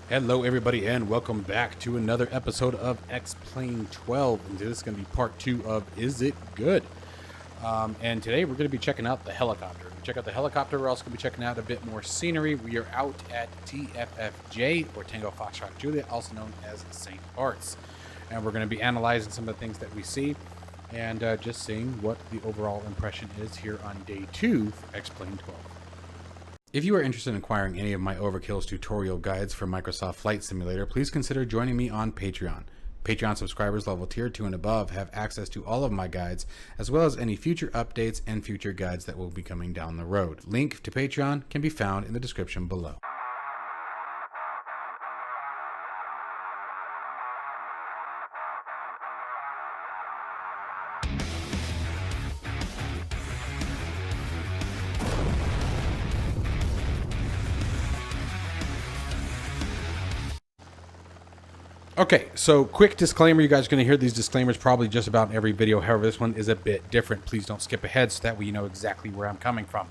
Hello everybody and welcome back to another episode of X-Plane 12, and this is going to be part 2 of Is It Good? And today we're going to be checking out the helicopter. We check out the helicopter, we're also going to be checking out a bit more scenery. We are out at TFFJ, or Tango Foxtrot Juliet, also known as St. Bart's. And we're going to be analyzing some of the things that we see and just seeing what the overall impression is here on day 2 for X-Plane 12. If you are interested in acquiring any of my Overkills tutorial guides for Microsoft Flight Simulator, please consider joining me on Patreon. Patreon subscribers level tier 2 and above have access to all of my guides, as well as any future updates and future guides that will be coming down the road. Link to Patreon can be found in the description below. Okay, so quick disclaimer. You guys are going to hear these disclaimers probably just about in every video. However, this one is a bit different. Please don't skip ahead so that way you know exactly where I'm coming from.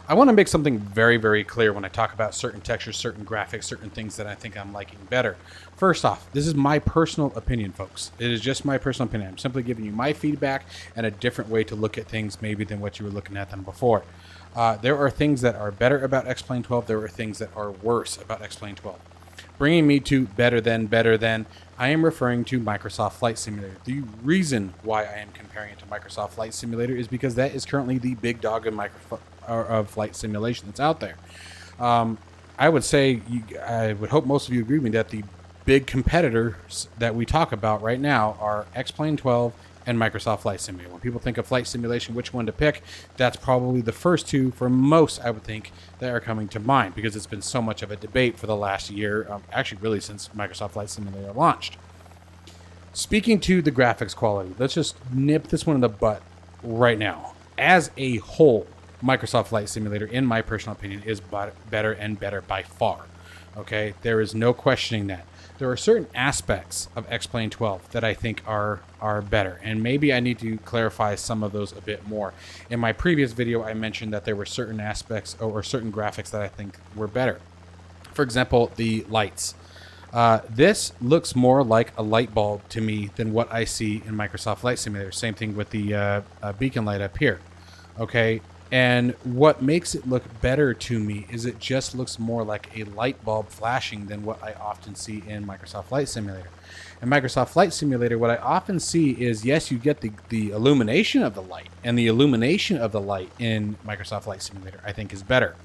I want to make something very, very clear when I talk about certain textures, certain graphics, certain things that I think I'm liking better. First off, this is my personal opinion, folks. It is just my personal opinion. I'm simply giving you my feedback and a different way to look at things maybe than what you were looking at them before. There are things that are better about X-Plane 12. There are things that are worse about X-Plane 12. Bringing me to better than, I am referring to Microsoft Flight Simulator. The reason why I am comparing it to Microsoft Flight Simulator is because that is currently the big dog of flight simulation that's out there. I would say, I would hope most of you agree with me that the big competitors that we talk about right now are X-Plane 12 and Microsoft Flight Simulator. When people think of flight simulation, which one to pick, that's probably the first two for most, I would think, that are coming to mind, because it's been so much of a debate for the last year, actually really since Microsoft Flight Simulator launched. Speaking to the graphics quality, let's just nip this one in the butt right now. As a whole, Microsoft Flight Simulator, in my personal opinion, is better and better by far. Okay, there is no questioning that. There are certain aspects of X-Plane 12 that I think are better, and maybe I need to clarify some of those a bit more. In my previous video, I mentioned that there were certain aspects or certain graphics that I think were better. For example, the lights. This looks more like a light bulb to me than what I see in Microsoft Flight Simulator. Same thing with the beacon light up here. Okay. And what makes it look better to me is it just looks more like a light bulb flashing than what I often see in Microsoft Flight Simulator. In Microsoft Flight Simulator, what I often see is, yes, you get the illumination of the light, and the illumination of the light in Microsoft Flight Simulator I think is better.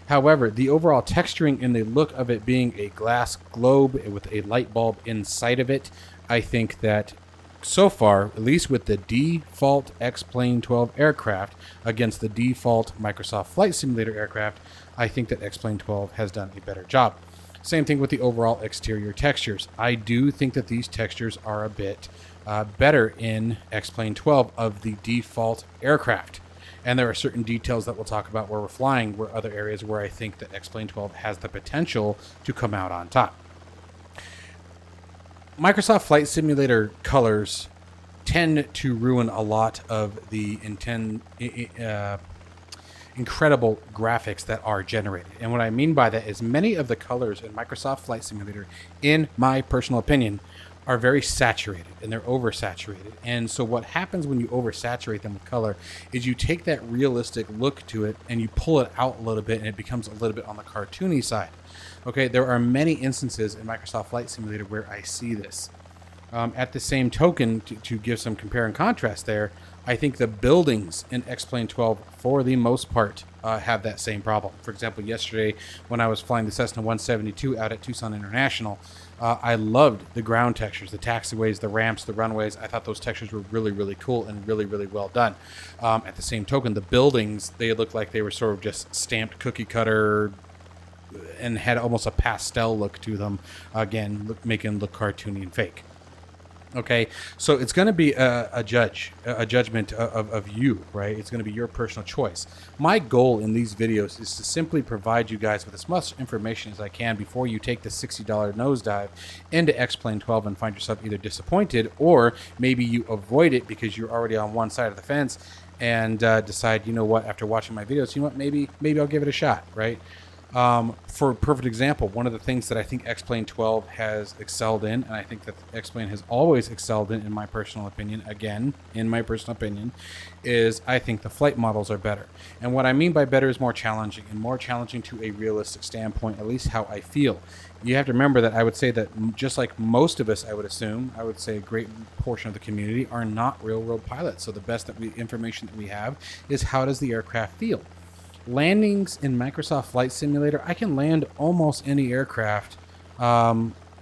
However, the overall texturing and the look of it being a glass globe with a light bulb inside of it, I think that so far, at least with the default X-Plane 12 aircraft against the default Microsoft Flight Simulator aircraft, I think that X-Plane 12 has done a better job. Same thing with the overall exterior textures. I do think that these textures are a bit better in X-Plane 12 of the default aircraft. And there are certain details that we'll talk about where we're flying, where other areas where I think that X-Plane 12 has the potential to come out on top. Microsoft Flight Simulator colors tend to ruin a lot of the incredible graphics that are generated. And what I mean by that is many of the colors in Microsoft Flight Simulator, in my personal opinion, are very saturated, and they're oversaturated. And so what happens when you oversaturate them with color is you take that realistic look to it and you pull it out a little bit, and it becomes a little bit on the cartoony side. Okay, there are many instances in Microsoft Flight Simulator where I see this. At the same token, to give some compare and contrast there, I think the buildings in X-Plane 12, for the most part, have that same problem. For example, yesterday when I was flying the Cessna 172 out at Tucson International, I loved the ground textures, the taxiways, the ramps, the runways. I thought those textures were really, really cool and really, really well done. At the same token, the buildings, they looked like they were sort of just stamped cookie cutter and had almost a pastel look to them, again, making them look cartoony and fake. Okay, so it's going to be a judgment of you, right? It's going to be your personal choice. My goal in these videos is to simply provide you guys with as much information as I can before you take the $60 nosedive into X-Plane 12 and find yourself either disappointed, or maybe you avoid it because you're already on one side of the fence and decide, you know what, after watching my videos, you know what, maybe I'll give it a shot, right? For a perfect example, one of the things that I think X-Plane 12 has excelled in, and I think that X-Plane has always excelled in my personal opinion, is I think the flight models are better. And what I mean by better is more challenging, and more challenging to a realistic standpoint, at least how I feel. You have to remember that I would say that just like most of us, I would say a great portion of the community are not real-world pilots. So the best information that we have is how does the aircraft feel? Landings in Microsoft Flight Simulator, I can land almost any aircraft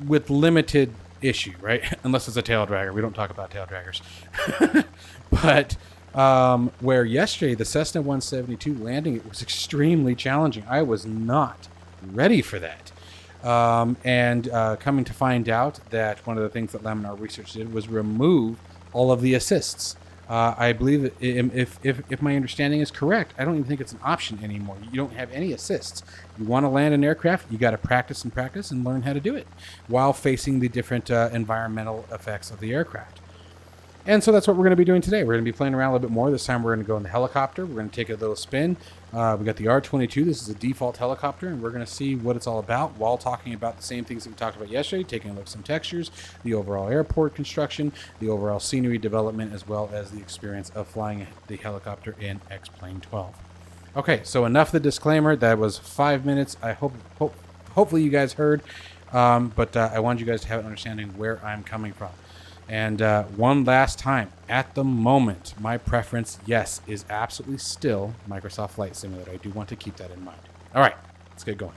with limited issue, right? Unless it's a tail dragger. We don't talk about tail draggers. But where yesterday, the Cessna 172 landing, it was extremely challenging. I was not ready for that. Coming to find out that one of the things that Laminar Research did was remove all of the assists. I believe if my understanding is correct, I don't even think it's an option anymore. You don't have any assists. You want to land an aircraft, you got to practice and learn how to do it while facing the different environmental effects of the aircraft. And so that's what we're going to be doing today. We're going to be playing around a little bit more. This time we're going to go in the helicopter. We're going to take a little spin. We got the R-22. This is a default helicopter, and we're going to see what it's all about while talking about the same things that we talked about yesterday, taking a look at some textures, the overall airport construction, the overall scenery development, as well as the experience of flying the helicopter in X-Plane 12. Okay, so enough of the disclaimer. That was 5 minutes. I hopefully you guys heard, but I wanted you guys to have an understanding where I'm coming from. And one last time, at the moment, my preference, yes, is absolutely still Microsoft Flight Simulator. I do want to keep that in mind. All right, let's get going.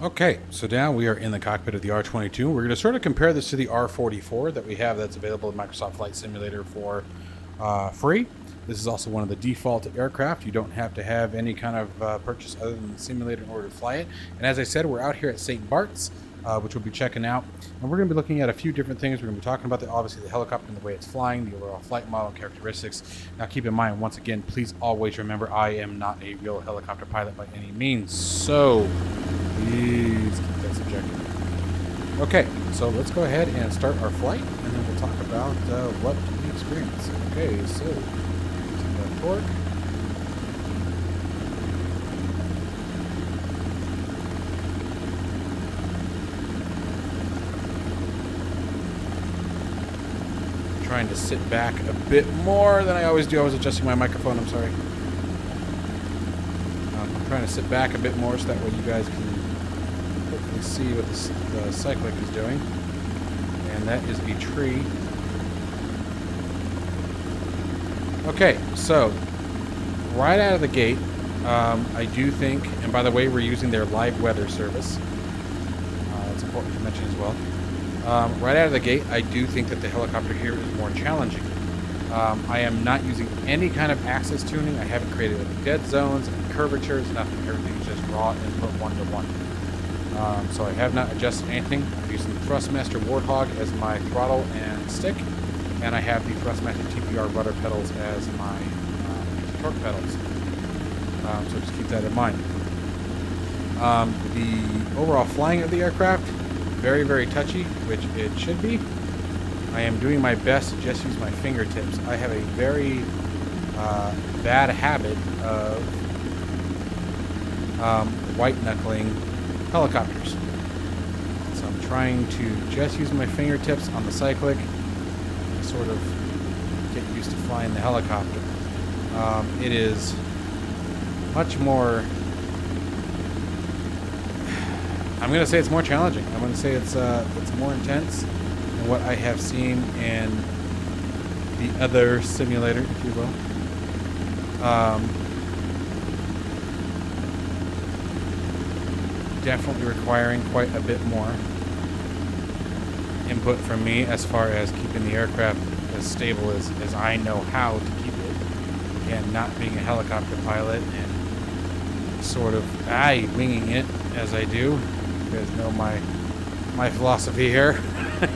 Okay, so now we are in the cockpit of the R-22. We're going to sort of compare this to the R-44 that we have that's available in Microsoft Flight Simulator for free. This is also one of the default aircraft. You don't have to have any kind of purchase other than the simulator in order to fly it. And as I said, we're out here at St. Bart's, which we'll be checking out. And we're going to be looking at a few different things. We're going to be talking about, obviously, the helicopter and the way it's flying, the overall flight model and characteristics. Now, keep in mind, once again, please always remember I am not a real helicopter pilot by any means. So, please keep that subjective. Okay, so let's go ahead and start our flight, and then we'll talk about what we experience. Okay, so, using that torque. Trying to sit back a bit more than I always do. I was adjusting my microphone, I'm sorry. I'm trying to sit back a bit more so that way you guys can hopefully see what the cyclic is doing. And that is a tree. Okay, so right out of the gate, I do think, and by the way, we're using their live weather service. That's important to mention as well. Right out of the gate, I do think that the helicopter here is more challenging. I am not using any kind of axis tuning. I haven't created any dead zones, any curvatures, nothing. Everything is just raw input 1-to-1. So I have not adjusted anything. I'm using the Thrustmaster Warthog as my throttle and stick, and I have the Thrustmaster TPR rudder pedals as my torque pedals. So just keep that in mind. The overall flying of the aircraft, very, very touchy, which it should be. I am doing my best to just use my fingertips. I have a very bad habit of white-knuckling helicopters. So I'm trying to just use my fingertips on the cyclic to sort of get used to flying the helicopter. It is much more... I'm going to say it's more challenging. I'm going to say it's more intense than what I have seen in the other simulator, if you will. Definitely requiring quite a bit more input from me as far as keeping the aircraft as stable as I know how to keep it. Again, not being a helicopter pilot and sort of winging it as I do. You guys know my philosophy here.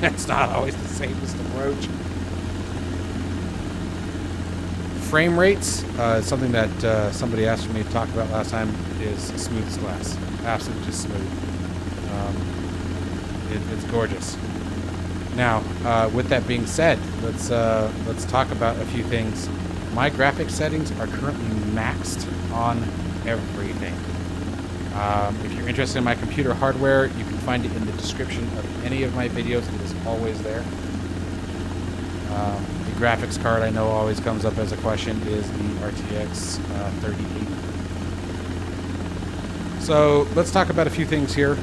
It's not always the safest approach. Frame rates, something that somebody asked me to talk about last time, is smooth as glass. Absolutely just smooth. It's gorgeous. Now, with that being said, let's talk about a few things. My graphics settings are currently maxed on everything. If you're interested in my computer hardware, you can find it in the description of any of my videos. It is always there. The graphics card I know always comes up as a question is the RTX 3080. So let's talk about a few things here.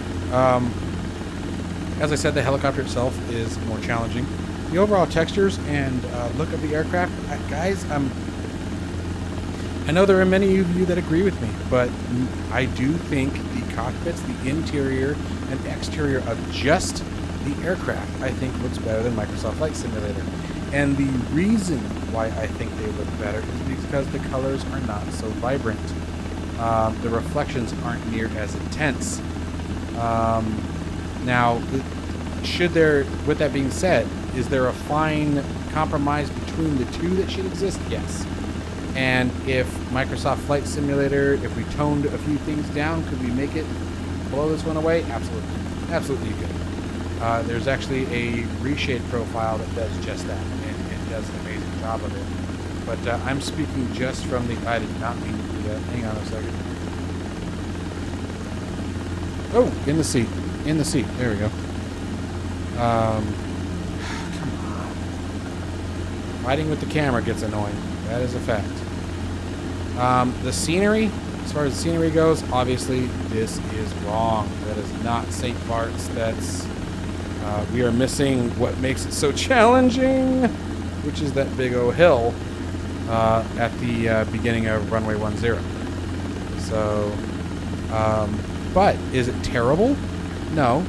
As I said, the helicopter itself is more challenging. The overall textures and look of the aircraft, guys, I know there are many of you that agree with me, but I do think the cockpits, the interior and exterior of just the aircraft, I think looks better than Microsoft Flight Simulator. And the reason why I think they look better is because the colors are not so vibrant. The reflections aren't near as intense. Now, with that being said, is there a fine compromise between the two that should exist? Yes. And if Microsoft Flight Simulator, if we toned a few things down, could we make it blow this one away? Absolutely. Absolutely you could. There's actually a reshade profile that does just that, and it does an amazing job of it. But I'm speaking just from the... I did not mean to do that. Hang on a second. Oh, in the seat. In the seat. There we go. Come on. Fighting with the camera gets annoying. That is a fact. The scenery, as far as the scenery goes, obviously this is wrong. That is not St. Bart's. That's... we are missing what makes it so challenging, which is that big old hill at the beginning of runway 10. So, but is it terrible? No.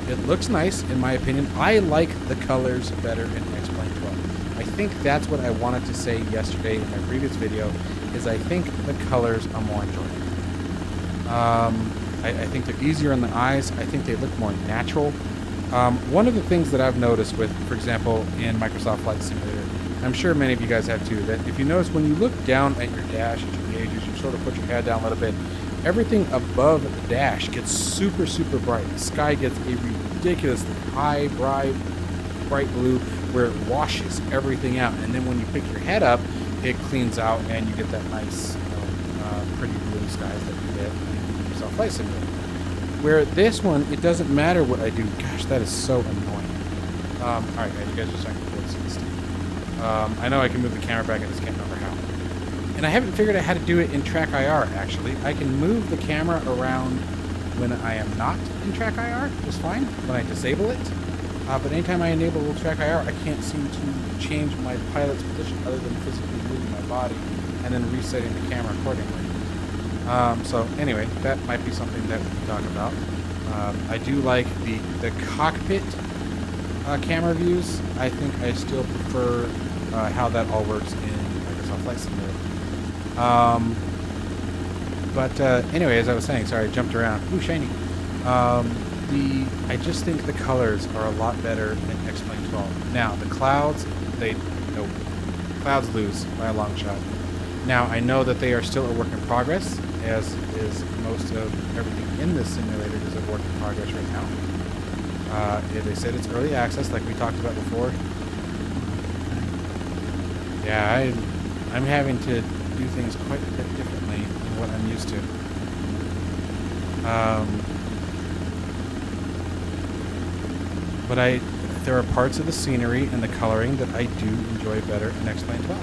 It looks nice, in my opinion. I like the colors better in X-Plane 12. I think that's what I wanted to say yesterday in my previous video, is I think the colors are more enjoyable. I think they're easier on the eyes. I think they look more natural. One of the things that I've noticed with, for example, in Microsoft Flight Simulator, I'm sure many of you guys have too, that if you notice when you look down at your dash, at your gauges, you sort of put your head down a little bit, everything above the dash gets super, super bright. The sky gets a ridiculously high, bright blue where it washes everything out. And then when you pick your head up, it cleans out and you get that nice, pretty blue skies that you get in Microsoft Flight Simulator. Where this one, it doesn't matter what I do. Gosh, that is so annoying. Alright, guys, you guys are starting to see this stuff. I know I can move the camera back, I just can't remember how. And I haven't figured out how to do it in Track IR, actually. I can move the camera around when I am not in Track IR, just fine, when I disable it. But anytime I enable Track IR, I can't seem to change my pilot's position other than physically moving my body and then resetting the camera accordingly. So anyway, that might be something that we can talk about. I do like the cockpit camera views. I think I still prefer how that all works in Microsoft Flight Simulator. Anyway, as I was saying, sorry, I jumped around. Ooh, shiny. I just think the colors are a lot better in X-Plane 12. Now, the clouds, clouds lose by a long shot. Now, I know that they are still a work in progress, as is most of everything in this simulator is a work in progress right now. They said it's early access, like we talked about before. Yeah, I'm having to do things quite a bit differently than what I'm used to. But there are parts of the scenery and the coloring that I do enjoy better in X-Plane 12.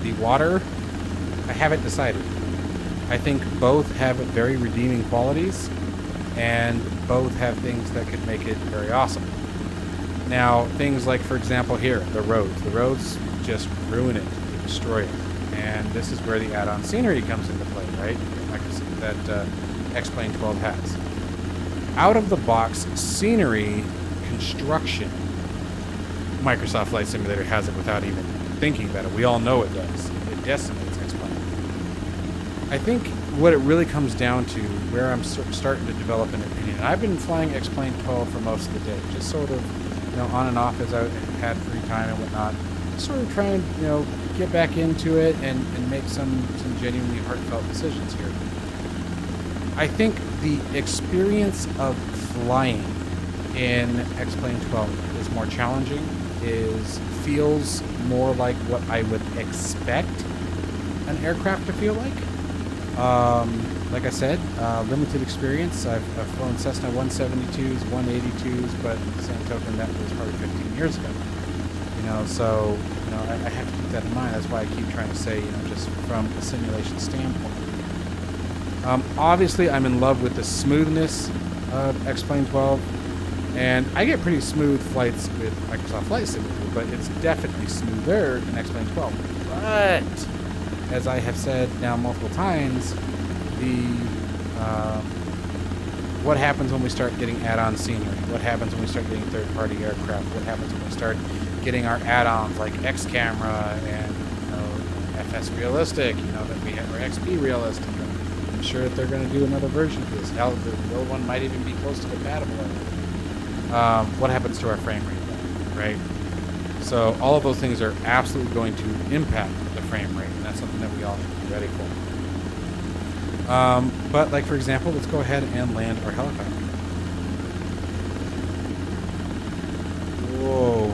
The water, I haven't decided. I think both have very redeeming qualities, and both have things that could make it very awesome. Now, things like, for example, here, the roads. The roads just ruin it, destroy it. And this is where the add-on scenery comes into play, right? That X-Plane 12 has. Out of the box scenery construction, Microsoft Flight Simulator has it without even thinking about it. We all know it does. It decimates X-Plane. I think what it really comes down to, where I'm starting to develop an opinion, and I've been flying X-Plane 12 for most of the day, just sort of, on and off as I had free time and whatnot, sort of trying, get back into it and make some genuinely heartfelt decisions here. I think the experience of flying in X-Plane 12 is more challenging, feels more like what I would expect an aircraft to feel like. Like I said, limited experience. I've flown Cessna 172s, 182s, but the same token, that was probably 15 years ago. You know, so, you know, I have to keep that in mind. That's why I keep trying to say, you know, just from a simulation standpoint. Obviously, I'm in love with the smoothness of X-Plane 12, and I get pretty smooth flights with Microsoft Flight Simulator, but it's definitely smoother than X-Plane 12. But, as I have said now multiple times, what happens when we start getting add-on scenery? What happens when we start getting third-party aircraft? What happens when we start getting our add-ons like X camera and, you know, FS realistic, you know, that we have, or XP realistic? I'm sure that they're going to do another version of this. Hell, the old one might even be close to compatible. What happens to our frame rate, right? So all of those things are absolutely going to impact the frame rate, and that's something that we all need to be ready for. But like, for example, let's go ahead and land our helicopter. Whoa.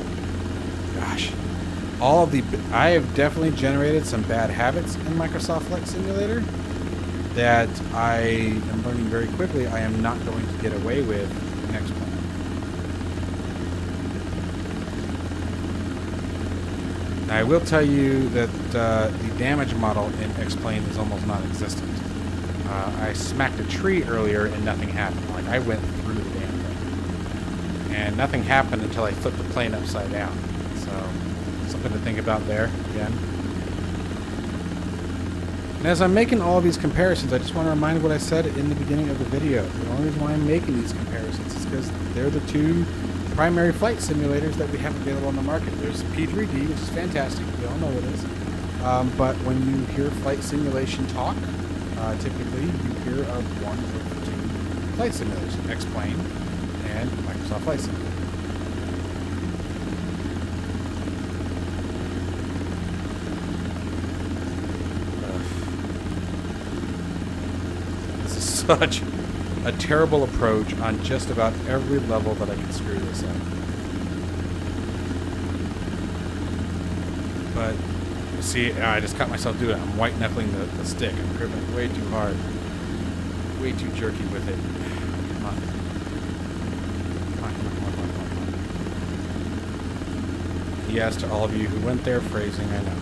Gosh. I have definitely generated some bad habits in Microsoft Flight Simulator that I am learning very quickly I am not going to get away with in X-Plane. Now, I will tell you that the damage model in X-Plane is almost non-existent. I smacked a tree earlier and nothing happened. Like, I went through the damn thing. And nothing happened until I flipped the plane upside down. So, something to think about there, again. And as I'm making all these comparisons, I just want to remind what I said in the beginning of the video. The only reason why I'm making these comparisons is because they're the two primary flight simulators that we have available on the market. There's P3D, which is fantastic. We all know what it is. But when you hear flight simulation talk, typically you hear of one of the two flight simulators, X-Plane and Microsoft Flight Simulator. This is such a terrible approach on just about every level that I can screw this up. But see, I just caught myself doing it. I'm white knuckling the stick. I'm gripping way too hard, way too jerky with it. Come on. Come on. Yes, to all of you who went there, phrasing, I know.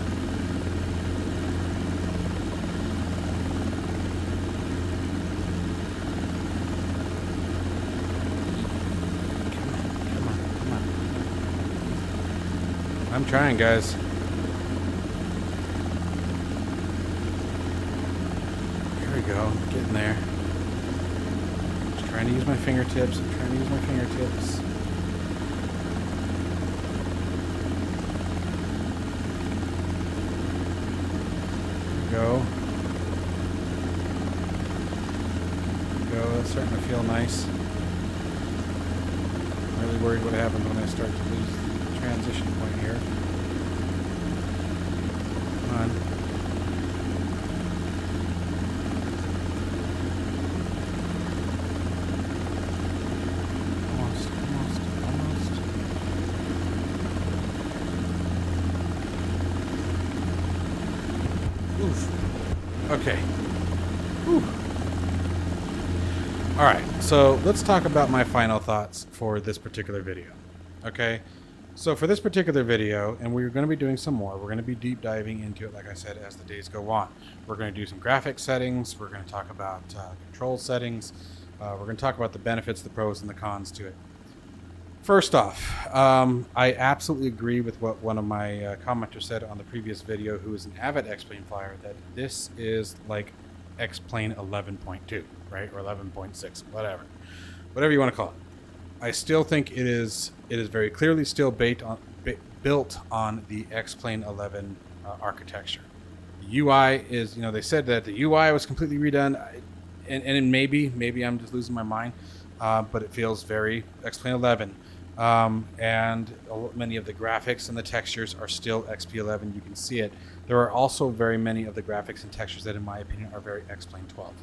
I'm trying, guys. There we go. I'm getting there. Just trying to use my fingertips. I'm trying to use my fingertips. There we go. There we go. That's starting to feel nice. I'm really worried what happens when I start to lose the transition point here. Come on. Almost. Oof. Okay. Whew. Alright, so let's talk about my final thoughts for this particular video. Okay? So for this particular video, and we're going to be doing some more, we're going to be deep diving into it, like I said, as the days go on. We're going to do some graphics settings, we're going to talk about control settings, we're going to talk about the benefits, the pros, and the cons to it. First off, I absolutely agree with what one of my commenters said on the previous video, who is an avid X-Plane flyer, that this is like X-Plane 11.2, right? Or 11.6, whatever you want to call it. I still think it is very clearly still built on the X-Plane 11 architecture. The UI is, they said that the UI was completely redone, and maybe I'm just losing my mind, but it feels very X-Plane 11. And many of the graphics and the textures are still XP11. You can see it. There are also very many of the graphics and textures that, in my opinion, are very X-Plane 12.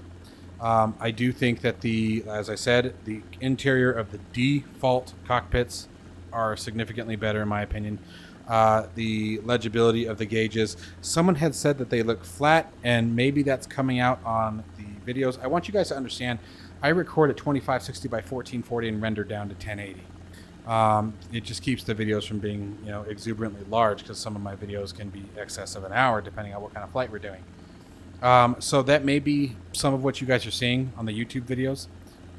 I do think that as I said, the interior of the default cockpits are significantly better, in my opinion. the legibility of the gauges. Someone had said that they look flat, and maybe that's coming out on the videos. I want you guys to understand, I record at 2560 by 1440 and render down to 1080. It just keeps the videos from being, exuberantly large, because some of my videos can be excess of an hour depending on what kind of flight we're doing. So that may be some of what you guys are seeing on the YouTube videos.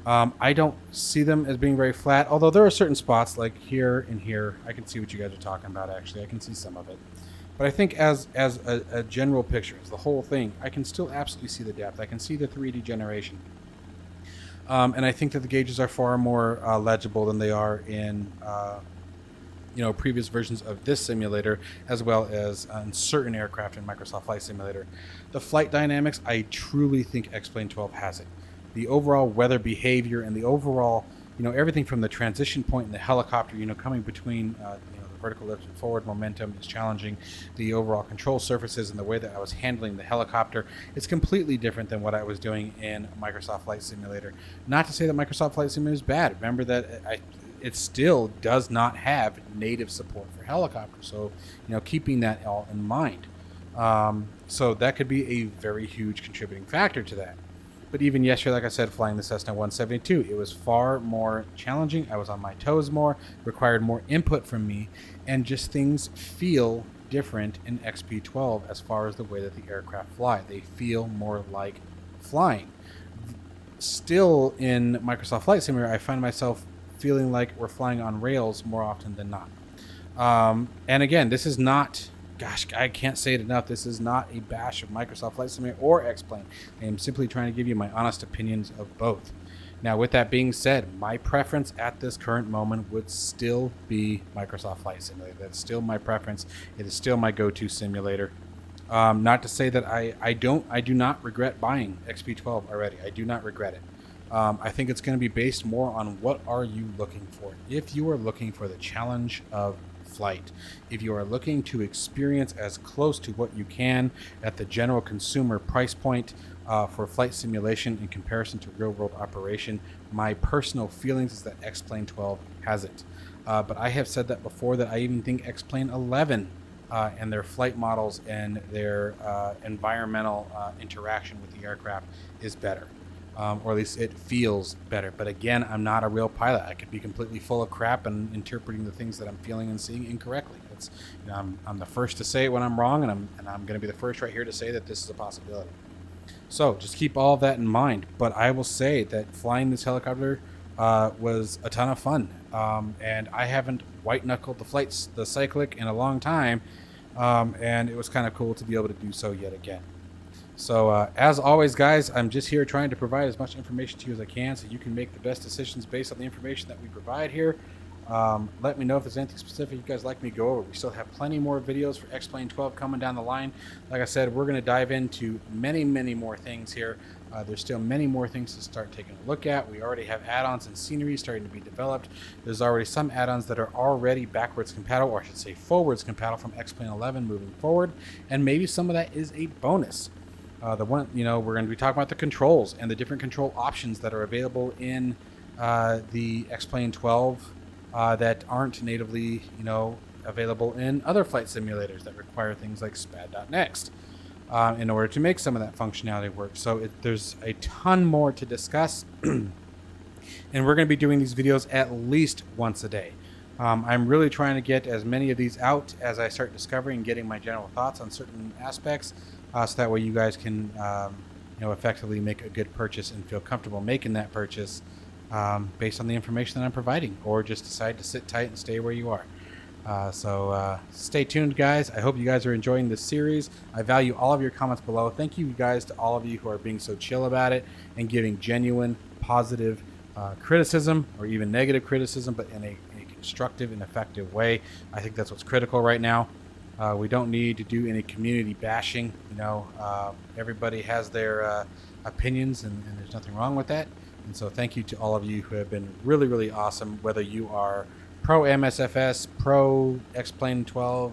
I don't see them as being very flat, although there are certain spots like here and here. I can see what you guys are talking about, actually. I can see some of it. But I think as a general picture, as the whole thing, I can still absolutely see the depth. I can see the 3D generation. And I think that the gauges are far more legible than they are in previous versions of this simulator, as well as on certain aircraft in Microsoft Flight Simulator. The flight dynamics, I truly think X-Plane 12 has it. The overall weather behavior and the overall, everything from the transition point in the helicopter, coming between, the vertical lift and forward momentum is challenging. The overall control surfaces and the way that I was handling the helicopter, it's completely different than what I was doing in Microsoft Flight Simulator. Not to say that Microsoft Flight Simulator is bad. Remember that it still does not have native support for helicopters. So, keeping that all in mind. So that could be a very huge contributing factor to that. But even yesterday, like I said, flying the Cessna 172, it was far more challenging. I was on my toes more, required more input from me, and just things feel different in XP12 as far as the way that the aircraft fly. They feel more like flying. Still in Microsoft Flight Simulator, I find myself feeling like we're flying on rails more often than not. And again, this is not... Gosh, I can't say it enough. This is not a bash of Microsoft Flight Simulator or X-Plane. I am simply trying to give you my honest opinions of both. Now, with that being said, my preference at this current moment would still be Microsoft Flight Simulator. That's still my preference. It is still my go-to simulator. Not to say that I do not regret buying XP12 already. I do not regret it. I think it's going to be based more on what are you looking for. If you are looking for the challenge of flight, if you are looking to experience as close to what you can at the general consumer price point for flight simulation in comparison to real world operation, my personal feelings is that X-Plane 12 has it. But I have said that before, that I even think X-Plane 11 and their flight models and their environmental interaction with the aircraft is better. Or at least it feels better. But again, I'm not a real pilot. I could be completely full of crap and interpreting the things that I'm feeling and seeing incorrectly. It's, I'm the first to say it when I'm wrong, and I'm going to be the first right here to say that this is a possibility. So just keep all of that in mind. But I will say that flying this helicopter was a ton of fun, and I haven't white knuckled the cyclic in a long time, and it was kind of cool to be able to do so yet again. So as always, guys, I'm just here trying to provide as much information to you as I can so you can make the best decisions based on the information that we provide here. Let me know if there's anything specific you guys like me to go over. We still have plenty more videos for X-Plane 12 coming down the line. Like I said, we're going to dive into many, many more things here. There's still many more things to start taking a look at. We already have add-ons and scenery starting to be developed. There's already some add-ons that are already backwards compatible, or I should say forwards compatible from X-Plane 11 moving forward. And maybe some of that is a bonus. We're going to be talking about the controls and the different control options that are available in the X-Plane 12 that aren't natively, available in other flight simulators that require things like SPAD.next in order to make some of that functionality work. So there's a ton more to discuss, and we're going to be doing these videos at least once a day. I'm really trying to get as many of these out as I start discovering and getting my general thoughts on certain aspects. So that way you guys can, effectively make a good purchase and feel comfortable making that purchase based on the information that I'm providing, or just decide to sit tight and stay where you are. So stay tuned, guys. I hope you guys are enjoying this series. I value all of your comments below. Thank you guys to all of you who are being so chill about it and giving genuine, positive criticism, or even negative criticism, but in a constructive and effective way. I think that's what's critical right now. We don't need to do any community bashing. Everybody has their opinions, and there's nothing wrong with that. And so thank you to all of you who have been really, really awesome, whether you are pro MSFS, pro X-Plane 12,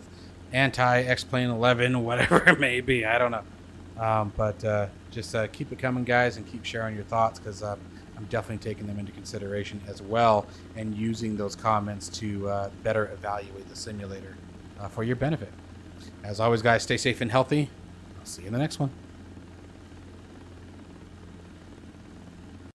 anti X-Plane 11, whatever it may be. I don't know. But just keep it coming, guys, and keep sharing your thoughts, because I'm definitely taking them into consideration as well, and using those comments to better evaluate the simulator. for your benefit. As always, guys, stay safe and healthy. I'll see you in the next one.